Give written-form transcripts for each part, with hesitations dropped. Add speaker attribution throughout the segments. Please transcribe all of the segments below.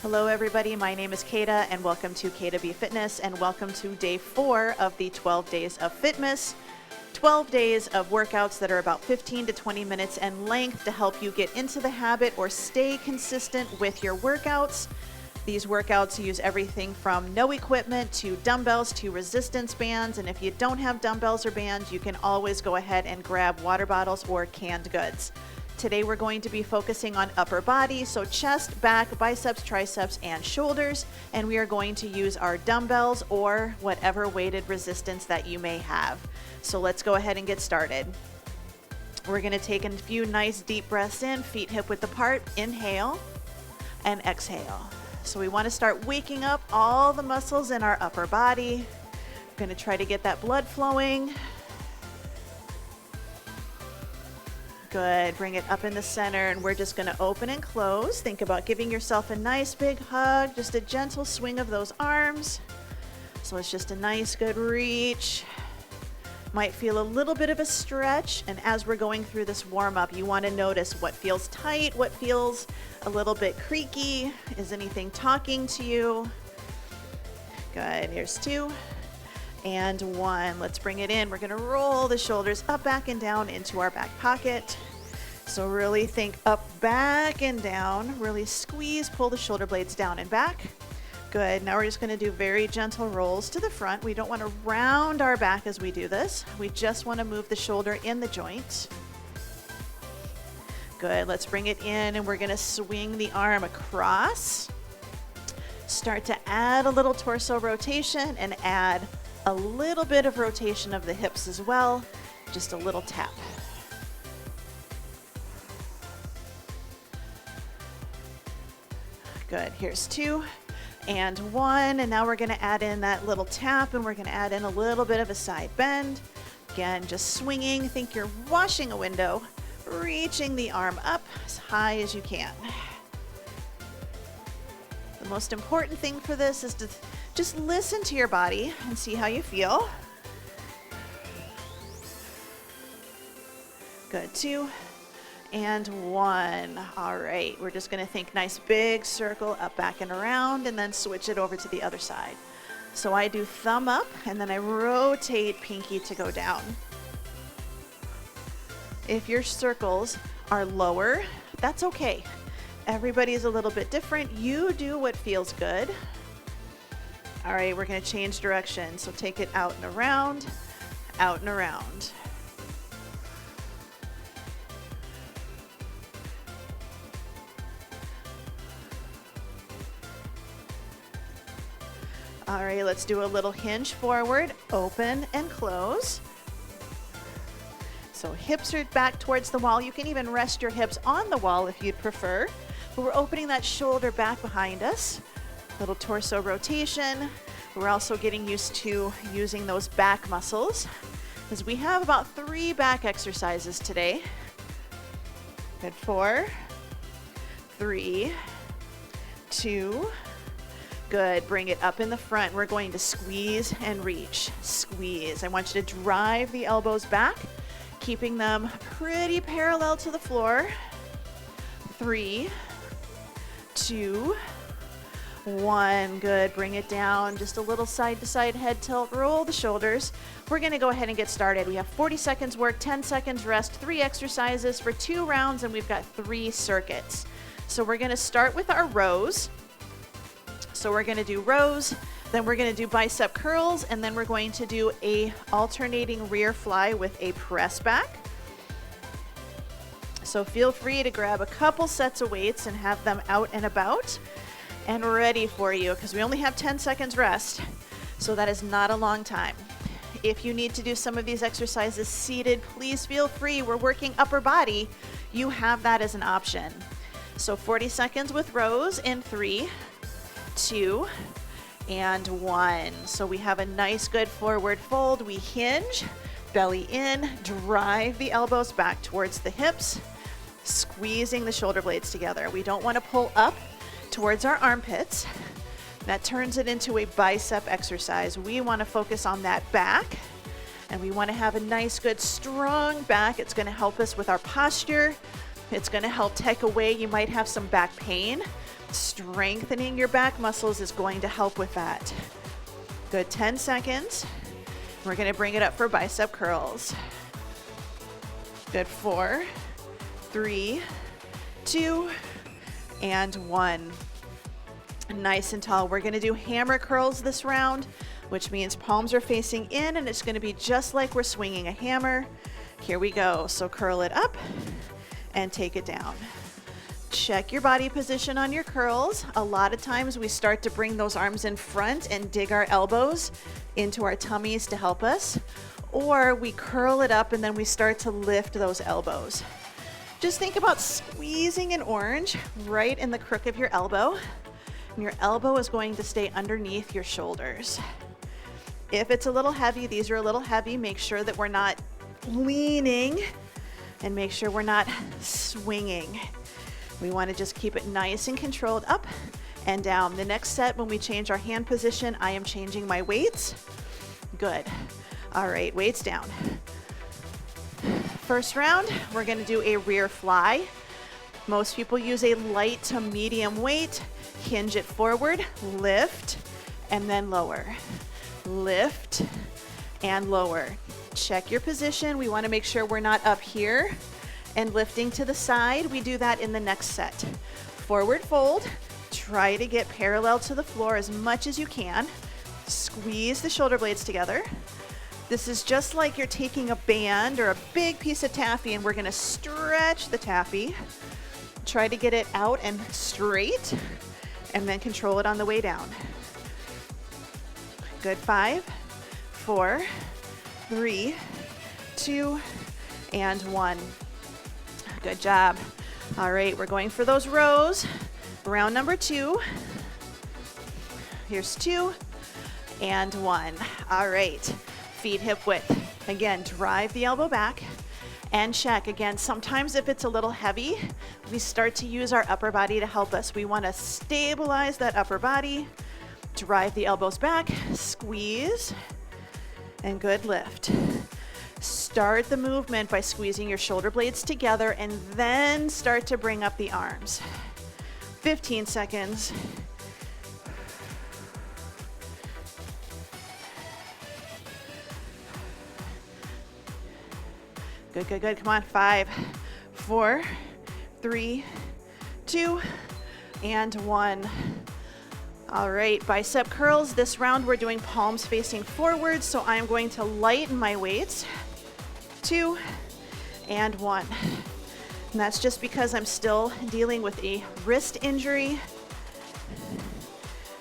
Speaker 1: Hello everybody, my name is Kata and welcome to Kata B Fitness and welcome to day 4 of the 12 days of Fitmas. 12 days of workouts that are about 15 to 20 minutes in length to help you get into the habit or stay consistent with your workouts. These workouts use everything from no equipment to dumbbells to resistance bands, and if you don't have dumbbells or bands, you can always go ahead and grab water bottles or canned goods. Today we're going to be focusing on upper body, so chest, back, biceps, triceps, and shoulders, and we are going to use our dumbbells or whatever weighted resistance that you may have. So let's go ahead and get started. We're going to take a few nice deep breaths in, feet hip width apart, inhale and exhale. So we want to start waking up all the muscles in our upper body. We're going to try to get that blood flowing. Good, bring it up in the center and we're just going to open and close. Think about giving yourself a nice big hug, just a gentle swing of those arms. So it's just a nice good reach. Might feel a little bit of a stretch, and as we're going through this warm-up, you want to notice what feels tight, what feels a little bit creaky. Is anything talking to you? Good, here's 2 and 1. Let's bring it in. We're going to roll the shoulders up, back, and down into our back pocket. So really think up, back, and down. Really squeeze, pull the shoulder blades down and back. Good. Now we're just going to do very gentle rolls to the front. We don't want to round our back as we do this. We just want to move the shoulder in the joint. Good. Let's bring it in and we're going to swing the arm across. Start to add a little torso rotation and add a little bit of rotation of the hips as well. Just a little tap. Good. Here's 2 and 1, and now we're going to add in that little tap and we're going to add in a little bit of a side bend. Again, just swinging. Think you're washing a window, reaching the arm up as high as you can. The most important thing for this is to just listen to your body and see how you feel. Good. 2 and 1. All right, we're just going to think nice big circle up, back, and around, and then switch it over to the other side. So I do thumb up and then I rotate pinky to go down. If your circles are lower, that's okay. Everybody's a little bit different. You do what feels good. All right, we're going to change direction. So take it out and around, out and around. All right, let's do a little hinge forward, open and close. So hips are back towards the wall. You can even rest your hips on the wall if you'd prefer. But we're opening that shoulder back behind us. Little torso rotation. We're also getting used to using those back muscles, because we have about 3 back exercises today. Good. 4, 3, 2. Good. Bring it up in the front. We're going to squeeze and reach. Squeeze. I want you to drive the elbows back, keeping them pretty parallel to the floor. 3, 2, 1. Good. Bring it down. Just a little side to side head tilt. Roll the shoulders. We're going to go ahead and get started. We have 40 seconds work, 10 seconds rest, 3 exercises for 2 rounds, and we've got 3 circuits. So we're going to start with our rows. So we're going to do rows, then we're going to do bicep curls, and then we're going to do a alternating rear fly with a press back. So feel free to grab a couple sets of weights and have them out and about and ready for you, because we only have 10 seconds rest, so that is not a long time. If you need to do some of these exercises seated, please feel free. We're working upper body. You have that as an option. So 40 seconds with rows in 3, 2, and 1. So we have a nice good forward fold. We hinge, belly in, drive the elbows back towards the hips, squeezing the shoulder blades together. We don't want to pull up towards our armpits. That turns it into a bicep exercise. We want to focus on that back, and we want to have a nice good strong back. It's going to help us with our posture. It's going to help take away, you might have some back pain Strengthening your back muscles is going to help with that. Good, 10 seconds. We're gonna bring it up for bicep curls. Good, 4, 3, 2, and 1. Nice and tall. We're gonna do hammer curls this round, which means palms are facing in, and it's gonna be just like we're swinging a hammer. Here we go. So curl it up and take it down. Check your body position on your curls. A lot of times we start to bring those arms in front and dig our elbows into our tummies to help us, or we curl it up and then we start to lift those elbows. Just think about squeezing an orange right in the crook of your elbow, and your elbow is going to stay underneath your shoulders. If it's a little heavy, these are a little heavy, make sure that we're not leaning and make sure we're not swinging. We want to just keep it nice and controlled up and down. The next set, when we change our hand position, I am changing my weights. Good. All right, weights down. First round, we're going to do a rear fly. Most people use a light to medium weight. Hinge it forward, lift, and then lower. Lift and lower. Check your position. We want to make sure we're not up here and lifting to the side. We do that in the next set. Forward fold, try to get parallel to the floor as much as you can. Squeeze the shoulder blades together. This is just like you're taking a band or a big piece of taffy and we're gonna stretch the taffy. Try to get it out and straight and then control it on the way down. Good, 5, 4, 3, 2, and 1. Good job. All right, we're going for those rows. Round number 2. Here's 2 and 1. All right, feet hip width. Again, drive the elbow back and check. Again, sometimes if it's a little heavy, we start to use our upper body to help us. We want to stabilize that upper body, drive the elbows back, squeeze, and good lift. Start the movement by squeezing your shoulder blades together and then start to bring up the arms. 15 seconds. Good, good, good. Come on. 5, 4, 3, 2, and 1. All right, bicep curls. This round we're doing palms facing forward, so I'm going to lighten my weights. 2 and 1. And that's just because I'm still dealing with a wrist injury.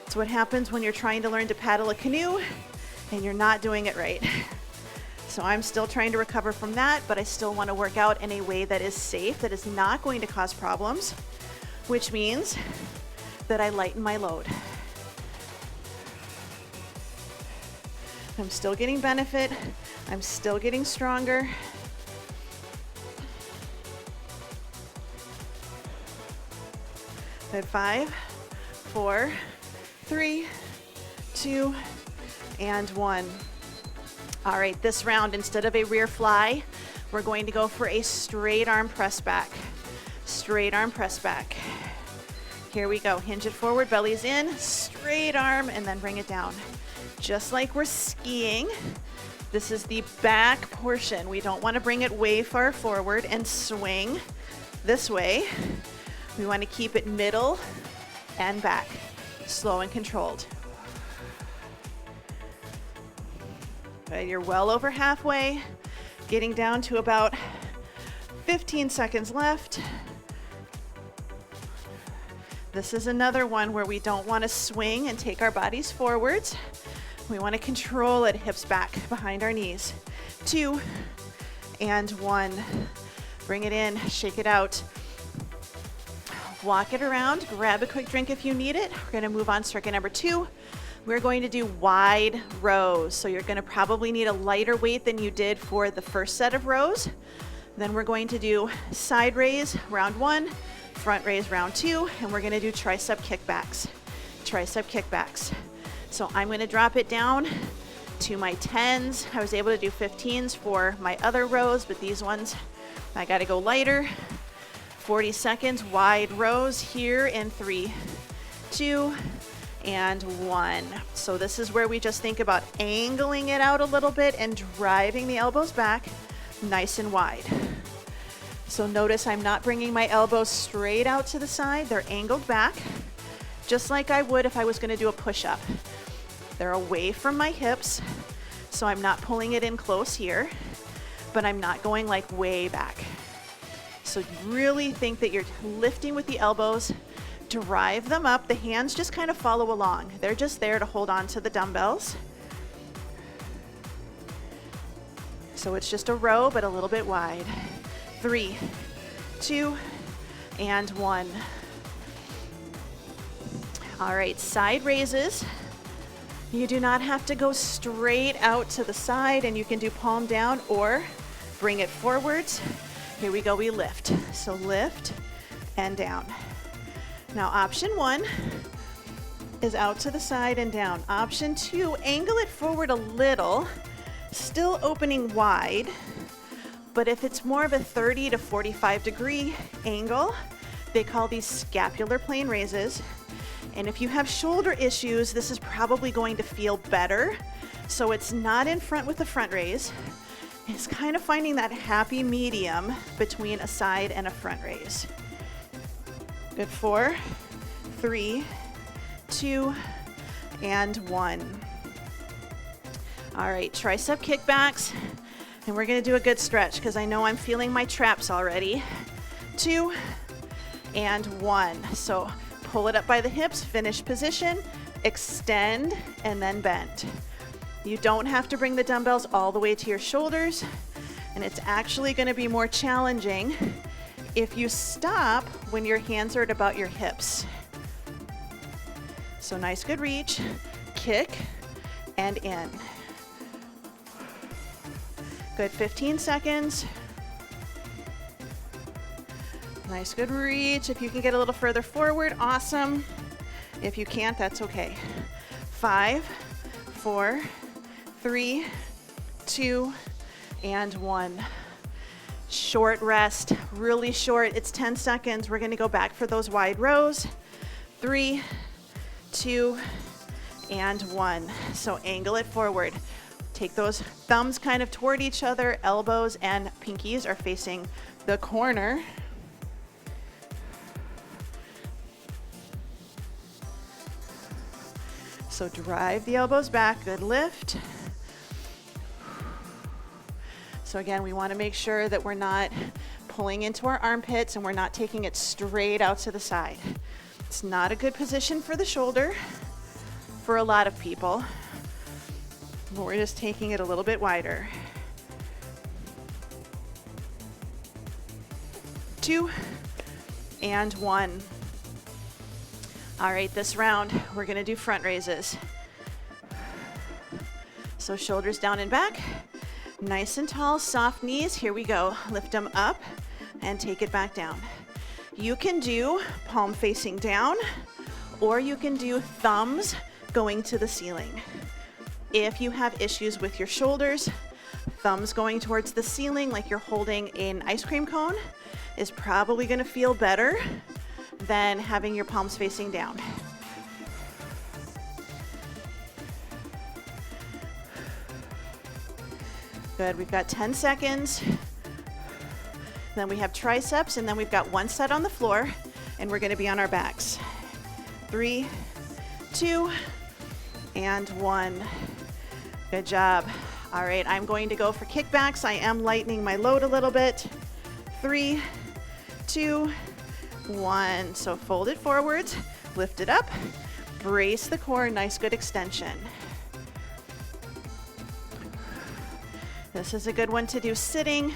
Speaker 1: It's what happens when you're trying to learn to paddle a canoe and you're not doing it right. So I'm still trying to recover from that, but I still want to work out in a way that is safe, that is not going to cause problems, which means that I lighten my load. I'm still getting benefit. I'm still getting stronger. Good, 5, 4, 3, 2, and 1. All right, this round, instead of a rear fly, we're going to go for a straight arm press back. Straight arm press back. Here we go. Hinge it forward, belly's in, straight arm, and then bring it down. Just like we're skiing, this is the back portion. We don't want to bring it way far forward and swing this way. We want to keep it middle and back, slow and controlled. Okay, you're well over halfway, getting down to about 15 seconds left. This is another one where we don't want to swing and take our bodies forwards. We want to control it, hips back behind our knees. 2 and 1. Bring it in, shake it out. Walk it around, grab a quick drink if you need it. We're going to move on circuit number 2. We're going to do wide rows. So you're going to probably need a lighter weight than you did for the first set of rows. Then we're going to do side raise, round 1, front raise, round 2, and we're going to do tricep kickbacks. Tricep kickbacks. So I'm going to drop it down to my 10s. I was able to do 15s for my other rows, but these ones, I got to go lighter. 40 seconds, wide rows here in 3, 2, and 1. So this is where we just think about angling it out a little bit and driving the elbows back nice and wide. So notice I'm not bringing my elbows straight out to the side. They're angled back, just like I would if I was going to do a push-up. They're away from my hips, so I'm not pulling it in close here, but I'm not going like way back. So really think that you're lifting with the elbows, drive them up. The hands just kind of follow along. They're just there to hold on to the dumbbells. So it's just a row, but a little bit wide. 3, 2, and 1. All right, side raises. You do not have to go straight out to the side, and you can do palm down or bring it forwards. Here we go, we lift. So lift and down. Now option 1 is out to the side and down. Option 2, angle it forward a little, still opening wide, but if it's more of a 30 to 45 degree angle, they call these scapular plane raises. And if you have shoulder issues, this is probably going to feel better. So it's not in front with the front raise. It's kind of finding that happy medium between a side and a front raise. Good. 4, 3, 2, and 1. All right, tricep kickbacks. And we're gonna do a good stretch because I know I'm feeling my traps already. 2, and 1. So pull it up by the hips, finish position, extend, and then bend. You don't have to bring the dumbbells all the way to your shoulders, and it's actually gonna be more challenging if you stop when your hands are at about your hips. So nice, good reach, kick, and in. Good, 15 seconds. Nice, good reach. If you can get a little further forward, awesome. If you can't, that's okay. 5, 4, 3, 2, and 1. Short rest, really short. It's 10 seconds. We're gonna go back for those wide rows. 3, 2, and 1. So angle it forward. Take those thumbs kind of toward each other. Elbows and pinkies are facing the corner. So drive the elbows back, good lift. So again, we want to make sure that we're not pulling into our armpits and we're not taking it straight out to the side. It's not a good position for the shoulder for a lot of people, but we're just taking it a little bit wider. 2, and 1. All right, this round, we're gonna do front raises. So shoulders down and back, nice and tall, soft knees. Here we go. Lift them up and take it back down. You can do palm facing down, or you can do thumbs going to the ceiling. If you have issues with your shoulders, thumbs going towards the ceiling like you're holding an ice cream cone is probably gonna feel better than having your palms facing down. Good, we've got 10 seconds. Then we have triceps, and then we've got one set on the floor, and we're gonna be on our backs. 3, 2, and 1. Good job. All right, I'm going to go for kickbacks. I am lightening my load a little bit. 3, 2, 1. So fold it forwards, lift it up, brace the core, nice good extension. This is a good one to do sitting.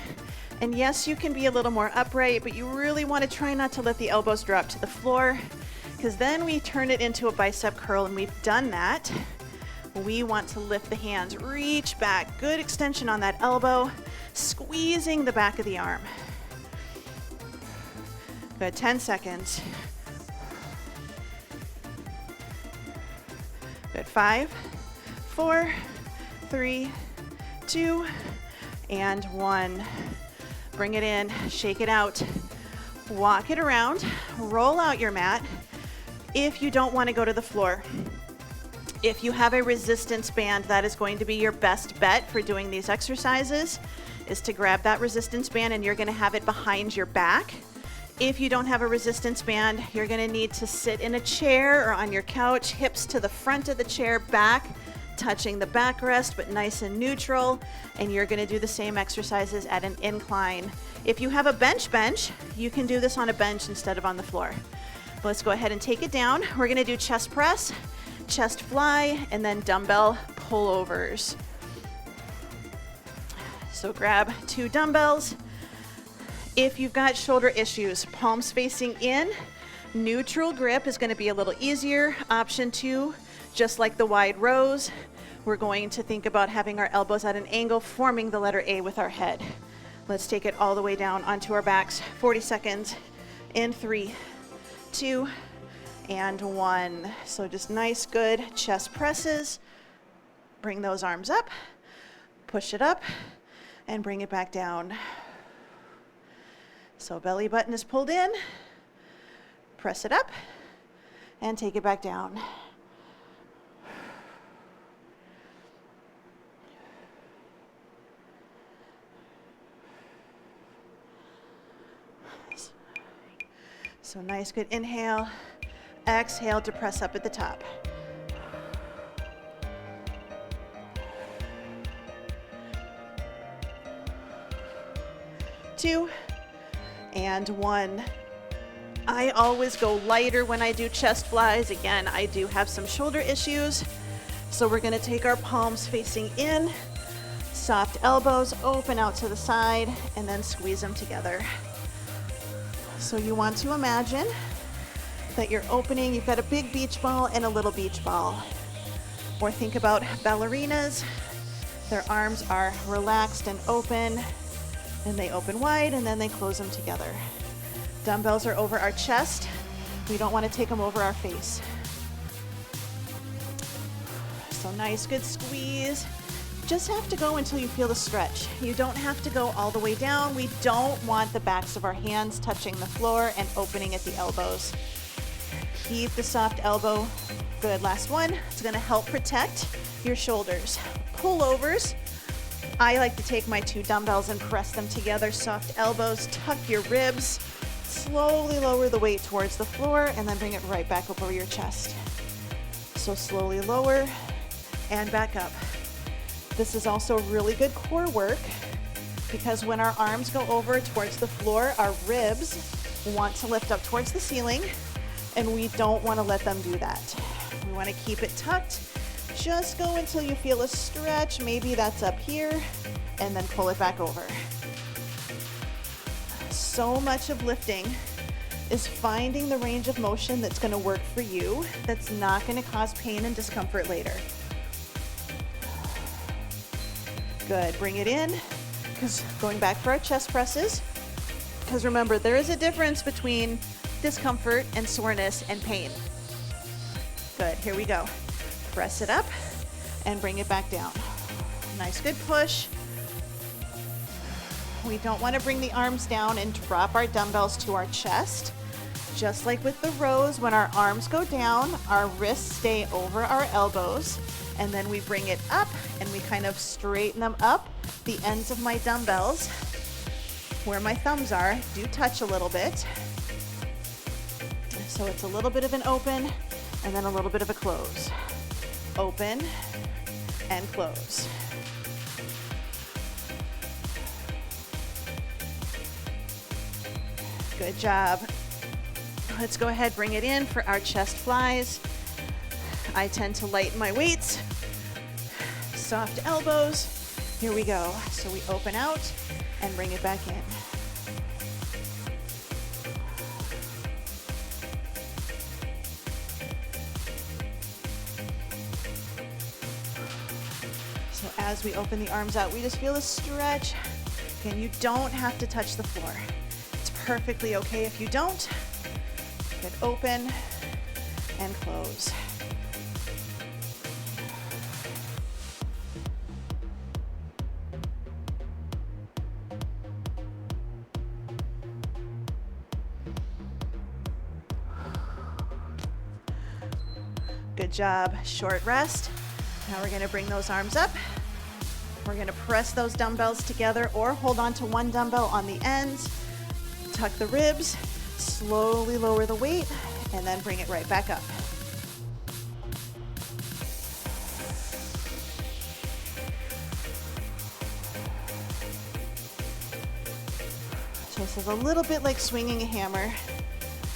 Speaker 1: And yes, you can be a little more upright, but you really want to try not to let the elbows drop to the floor, because then we turn it into a bicep curl, and we've done that. We want to lift the hands, reach back, good extension on that elbow, squeezing the back of the arm. Good, 10 seconds. Good, 5, 4, 3, 2, and 1. Bring it in, shake it out, walk it around, roll out your mat. If you don't want to go to the floor, if you have a resistance band, that is going to be your best bet for doing these exercises, is to grab that resistance band and you're going to have it behind your back. If you don't have a resistance band, you're going to need to sit in a chair or on your couch, hips to the front of the chair, back touching the backrest, but nice and neutral, and you're going to do the same exercises at an incline. If you have a bench, you can do this on a bench instead of on the floor. Let's go ahead and take it down. We're going to do chest press, chest fly, and then dumbbell pullovers. So grab 2 dumbbells. If you've got shoulder issues, palms facing in, neutral grip is going to be a little easier. Option 2, just like the wide rows, we're going to think about having our elbows at an angle, forming the letter A with our head. Let's take it all the way down onto our backs. 40 seconds in 3, 2, and 1. So just nice, good chest presses. Bring those arms up, push it up, and bring it back down. So belly button is pulled in, press it up, and take it back down. So nice, good inhale, exhale to press up at the top. 2, and 1. I always go lighter when I do chest flies. Again, I do have some shoulder issues. So we're gonna take our palms facing in, soft elbows open out to the side, and then squeeze them together. So you want to imagine that you're opening, you've got a big beach ball and a little beach ball. Or think about ballerinas. Their arms are relaxed and open, and they open wide and then they close them together. Dumbbells are over our chest. We don't want to take them over our face. So nice, good squeeze. Just have to go until you feel the stretch. You don't have to go all the way down. We don't want the backs of our hands touching the floor and opening at the elbows. Keep the soft elbow. Good, last one. It's gonna help protect your shoulders. Pullovers. I like to take my 2 dumbbells and press them together. Soft elbows, tuck your ribs. Slowly lower the weight towards the floor and then bring it right back up over your chest. So slowly lower and back up. This is also really good core work because when our arms go over towards the floor, our ribs want to lift up towards the ceiling, and we don't want to let them do that. We want to keep it tucked. Just go until you feel a stretch. Maybe that's up here, and then pull it back over. So much of lifting is finding the range of motion that's going to work for you, that's not going to cause pain and discomfort later. Good, bring it in, because going back for our chest presses, because remember, there is a difference between discomfort and soreness and pain. Good, here we go. Press it up and bring it back down. Nice, good push. We don't want to bring the arms down and drop our dumbbells to our chest. Just like with the rows, when our arms go down, our wrists stay over our elbows, and then we bring it up and we kind of straighten them up. The ends of my dumbbells, where my thumbs are, do touch a little bit. So it's a little bit of an open and then a little bit of a close. Open and close. Good job. Let's go ahead, bring it in for our chest flies. I tend to lighten my weights. Soft elbows. Here we go. So we open out and bring it back in. So as we open the arms out, we just feel a stretch. Again, you don't have to touch the floor. It's perfectly okay if you don't. Good, open and close. Good job. Short rest. Now we're gonna bring those arms up. We're gonna press those dumbbells together or hold on to one dumbbell on the ends. Tuck the ribs, slowly lower the weight, and then bring it right back up. So this is a little bit like swinging a hammer.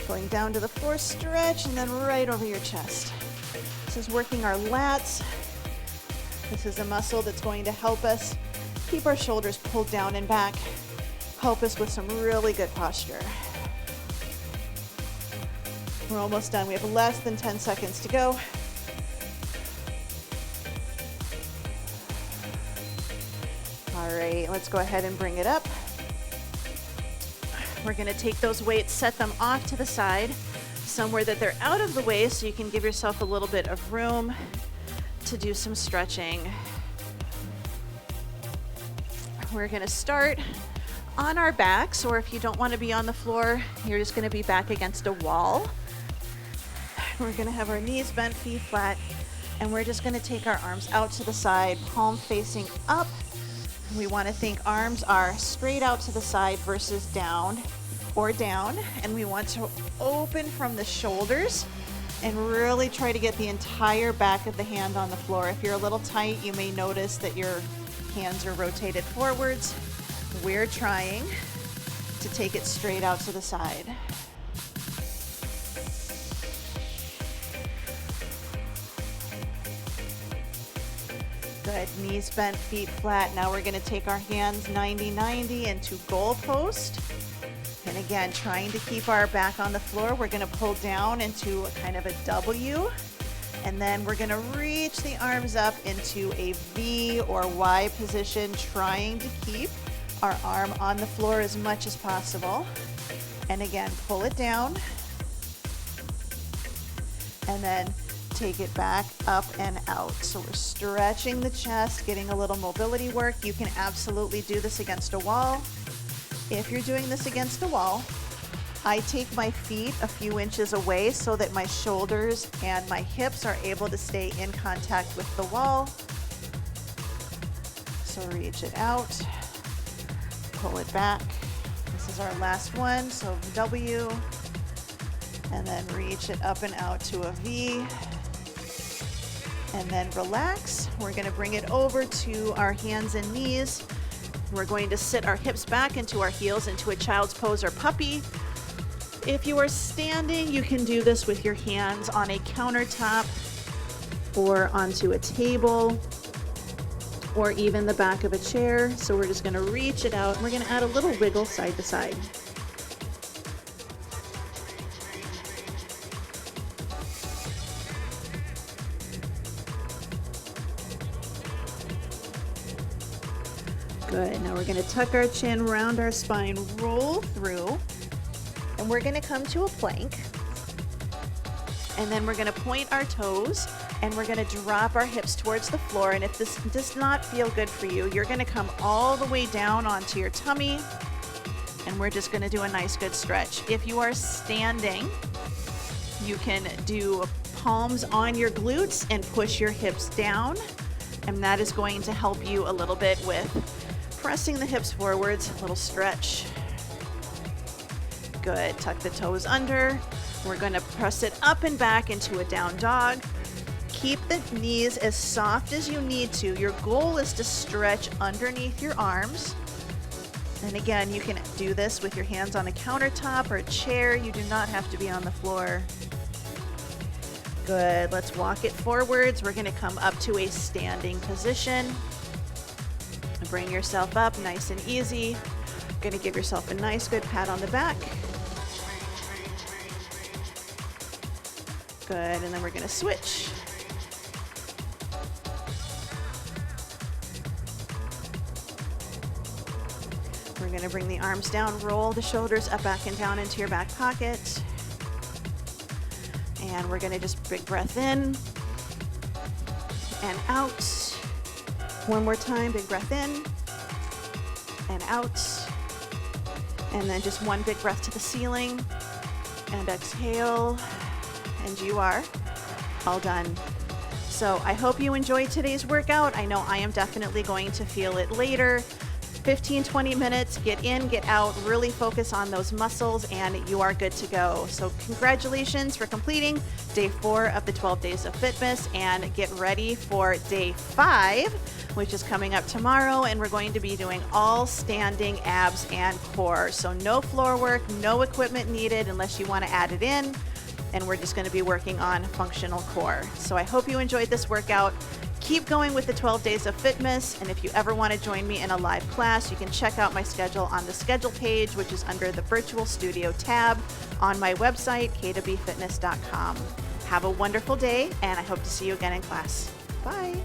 Speaker 1: Going down to the floor, stretch, and then right over your chest. This is working our lats. This is a muscle that's going to help us keep our shoulders pulled down and back, help us with some really good posture. We're almost done. We have less than 10 seconds to go. All right, let's go ahead and bring it up. We're gonna take those weights, set them off to the side, somewhere that they're out of the way so you can give yourself a little bit of room to do some stretching. We're gonna start on our backs, or if you don't wanna be on the floor, you're just gonna be back against a wall. We're gonna have our knees bent, feet flat, and we're just gonna take our arms out to the side, palm facing up. We wanna think arms are straight out to the side versus down or down, and we want to open from the shoulders and really try to get the entire back of the hand on the floor. If you're a little tight, you may notice that your hands are rotated forwards. We're trying to take it straight out to the side. Good, knees bent, feet flat. Now we're gonna take our hands 90-90 into goal post. And again, trying to keep our back on the floor, we're gonna pull down into a kind of a W. And then we're gonna reach the arms up into a V or Y position, trying to keep our arm on the floor as much as possible. And again, pull it down. And then take it back up and out. So we're stretching the chest, getting a little mobility work. You can absolutely do this against a wall. If you're doing this against a wall, I take my feet a few inches away so that my shoulders and my hips are able to stay in contact with the wall. So reach it out, pull it back. This is our last one, so W, and then reach it up and out to a V. And then relax. We're gonna bring it over to our hands and knees. We're going to sit our hips back into our heels into a child's pose or puppy. If you are standing, you can do this with your hands on a countertop or onto a table or even the back of a chair. So we're just gonna reach it out and we're gonna add a little wiggle side to side. Good, now we're gonna tuck our chin, round our spine, roll through, and we're gonna come to a plank. And then we're gonna point our toes, and we're gonna drop our hips towards the floor. And if this does not feel good for you, you're gonna come all the way down onto your tummy, and we're just gonna do a nice good stretch. If you are standing, you can do palms on your glutes and push your hips down, and that is going to help you a little bit with pressing the hips forwards, a little stretch. Good, tuck the toes under. We're gonna press it up and back into a down dog. Keep the knees as soft as you need to. Your goal is to stretch underneath your arms. And again, you can do this with your hands on a countertop or a chair. You do not have to be on the floor. Good, let's walk it forwards. We're gonna come up to a standing position. Bring yourself up nice and easy. Gonna give yourself a nice good pat on the back. Good, and then we're gonna switch. We're gonna bring the arms down, roll the shoulders up, back and down into your back pocket. And we're gonna just big breath in and out. One more time, big breath in and out. And then just one big breath to the ceiling and exhale. And you are all done. So I hope you enjoyed today's workout. I know I am definitely going to feel it later. 15, 20 minutes, get in, get out, really focus on those muscles, and you are good to go. So congratulations for completing day 4 of the 12 days of Fitmas, and get ready for day 5, which is coming up tomorrow, and we're going to be doing all standing abs and core. So no floor work, no equipment needed unless you want to add it in, and we're just going to be working on functional core. So I hope you enjoyed this workout. Keep going with the 12 days of Fitmas, and if you ever want to join me in a live class, you can check out my schedule on the schedule page, which is under the virtual studio tab on my website, kwfitness.com. Have a wonderful day, and I hope to see you again in class. Bye.